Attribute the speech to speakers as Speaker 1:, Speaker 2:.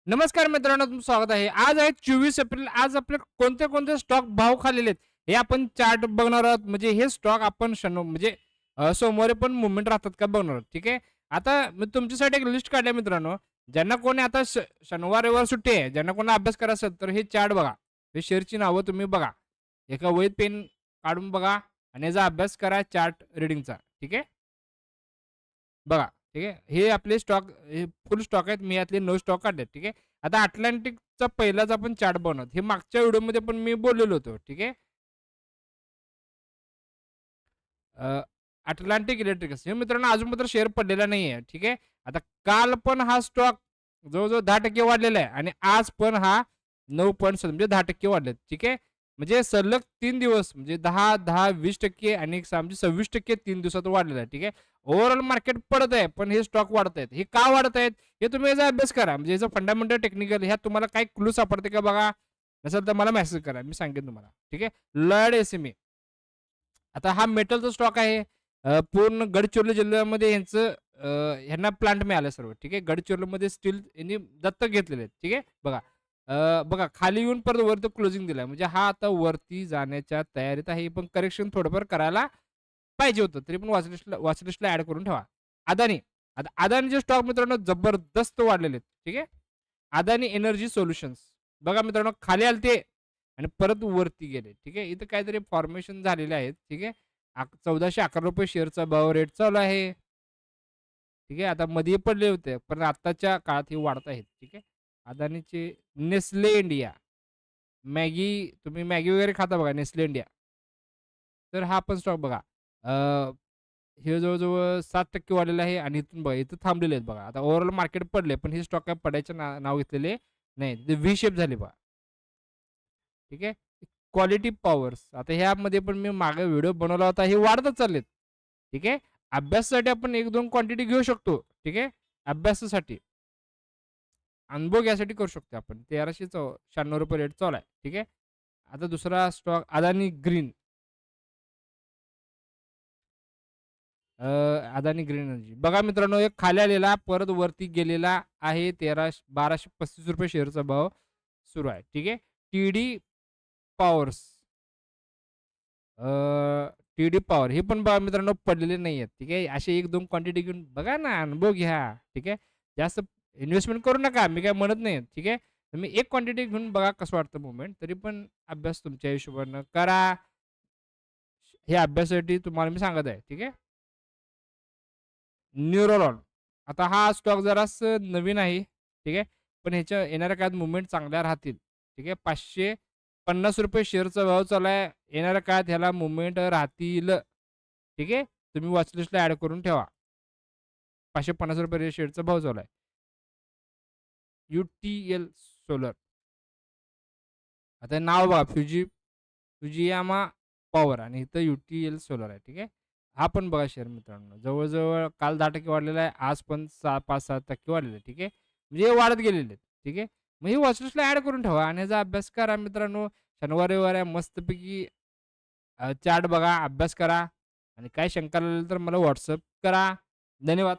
Speaker 1: नमस्कार मित्रांनो, तुमचं स्वागत आहे. आज आहे 24 एप्रिल. आज आपले कोणते कोणते स्टॉक भाव खाल्लेले आहेत, हे आपण चार्ट बघणार आहोत. म्हणजे हे स्टॉक आपण म्हणजे सोमवारी पण मुव्हमेंट राहतात का बघणार आहोत. ठीक आहे. आता मी तुमच्यासाठी एक लिस्ट काढली मित्रांनो. ज्यांना कोणी आता शनिवार रविवार सुट्टी आहे, ज्यांना कोणाला अभ्यास करायचा असेल तर हे चार्ट बघा. हे शेअरची नावं तुम्ही बघा. एका वहीत पेन काढून बघा आणि याचा अभ्यास करा चार्ट रीडिंगचा. ठीक आहे. बघा, ठीक आहे. हे आपले स्टॉक हे फुल स्टॉक आहेत. मी यातले 9 स्टॉक काढलेत. ठीक आहे. आता अटलांटिकचा पहिलाच आपण चार्ट बनवत. हे मागच्या व्हिडिओमध्ये पण मी बोललेलो होतो. ठीक आहे. अ, अटलांटिक इलेक्ट्रिकल्स हे मित्रांनो अजून मात्र शेअर पडलेला नाहीये. ठीक आहे. आता काल पण हा स्टॉक जवळ-जवळ 10% वाढलेला आहे आणि आज पण हा 9.7 म्हणजे 10% वाढलेत. ठीक आहे. म्हणजे सलग 3 दिवस म्हणजे 10, 10, 20% आणि म्हणजे 26% 3 दिवसात वाढलेला आहे. ठीक आहे. ओव्हरऑल मार्केट पडत आहे, पण हे स्टॉक वाढत आहेत. हे का वाढत आहेत? हे तुम्ही याचा अभ्यास करा. म्हणजे याचं फंडामेंटल, टेक्निकल ह्यात तुम्हाला काही क्लू सापडते का बघा. नसेल तर मला मेसेज करा. मी सांगेन तुम्हाला. ठीक आहे. लॉयड एसएमई आता हा मेटलचा स्टॉक आहे. पूर्ण गडचिरोली जिल्ह्यामध्ये यांचं ह्यांना प्लांट मिळालं सर्व. ठीक आहे. गडचिरोलीमध्ये स्टील यांनी दत्तक घेतलेले आहेत. ठीक आहे. बघा. बघा खाली येऊन परत वरती क्लोजिंग दिलाय. म्हणजे हा आता वरती जाण्याच्या तयारीत आहे. पण करेक्शन थोडंफार करायला पाहिजे होतं. तरी पण वॉच ॲड करून ठेवा. अदानी. आता अदानीचे स्टॉक मित्रांनो जबरदस्त वाढलेले आहेत. ठीक आहे. Adani energy solutions. बघा मित्रांनो खाली आलते आणि परत वरती गेले. ठीक आहे. इथं काहीतरी फॉर्मेशन झालेले आहेत. ठीक आहे. ₹1411 शेअरचा भाव रेट चालू आहे. ठीक आहे. आता मध्ये पडले होते, पण आत्ताच्या काळात हे वाढत आहेत. ठीक आहे. अदानीचे नेस्ले इंडिया, मॅगी तुम्ही मॅगी वगैरे खाता बघा नेस्ले इंडिया. तर हा पण स्टॉक बघा. हे जवळ-जवळ 7% वाढलेलं आहे आणि इथून बघा इथं थांबलेले आहेत बघा. आता ओव्हरऑल मार्केट पडले, पण हे स्टॉक काय पडायचे नाव घेतलेले नाही. ते व्ही शेप झाले बघा. ठीक आहे. क्वालिटी पॉवर्स आता ह्यामध्ये पण मी मागे व्हिडिओ बनवला होता. हे वाढतच चाललेत. ठीक आहे. अभ्यासासाठी आपण 1-2 क्वांटिटी घेऊ शकतो. ठीक आहे. अभ्यासासाठी. अनुभव घ्यायसाठी करू शकतो आपण. ₹1396 रेट चालू आहे. ठीक आहे. आता दुसरा स्टॉक अदानी ग्रीन. अ, अदानी ग्रीन एनर्जी. बघा मित्रांनो, एक खाली आलेला, परत वरती गेलेला आहे. ₹1235 शेअरचा भाव सुरू आहे. ठीक आहे. TD powers. टीडी पॉवर हे पण बघा मित्रांनो पडलेले नाही आहेत. ठीक आहे. असे 1-2 क्वांटिटी घेऊन बघा ना, अनुभव घ्या. ठीक आहे. जास्त इन्व्हेस्टमेंट करू नका. मी काय म्हणत नाही. ठीक आहे. तुम्ही एक क्वांटिटी घेऊन बघा कसं वाटतं मूव्हमेंट. तरी पण अभ्यास तुमच्या हिशोबानं करा. हे अभ्यासासाठी तुम्हाला मी सांगत आहे. ठीक आहे. न्यूरोलॉन. आता हा स्टॉक जरासं नवीन आहे. ठीक आहे. पण ह्याच्या येणाऱ्या काळात मूव्हमेंट चांगल्या राहतील. ठीक आहे. ₹550 शेअरचा भाव चालू आहे. येणाऱ्या काळात ह्याला मूव्हमेंट राहतील. ठीक आहे. तुम्ही वॉच लिस्टला ॲड करून ठेवा. ₹550 शेअरचा भाव चालू आहे. UTL solar. आता नाव बघा फुजियामा पॉवर आणि इथं यूटीएल सोलर आहे. ठीक आहे. हा पण बघा शेअर मित्रांनो. जवळ-जवळ काल 10% वाढलेला आहे. आज पण 5-6% वाढलेला आहे. ठीक आहे. म्हणजे हे वाढत गेलेले आहेत. ठीक आहे. मग ही वॉच लिस्टला ॲड करून ठेवा आणि याचा अभ्यास करा मित्रांनो. शनिवार, रविवार आहे मस्तपैकी चार्ट बघा, अभ्यास करा आणि काय शंका आली तर मला WhatsApp करा. धन्यवाद.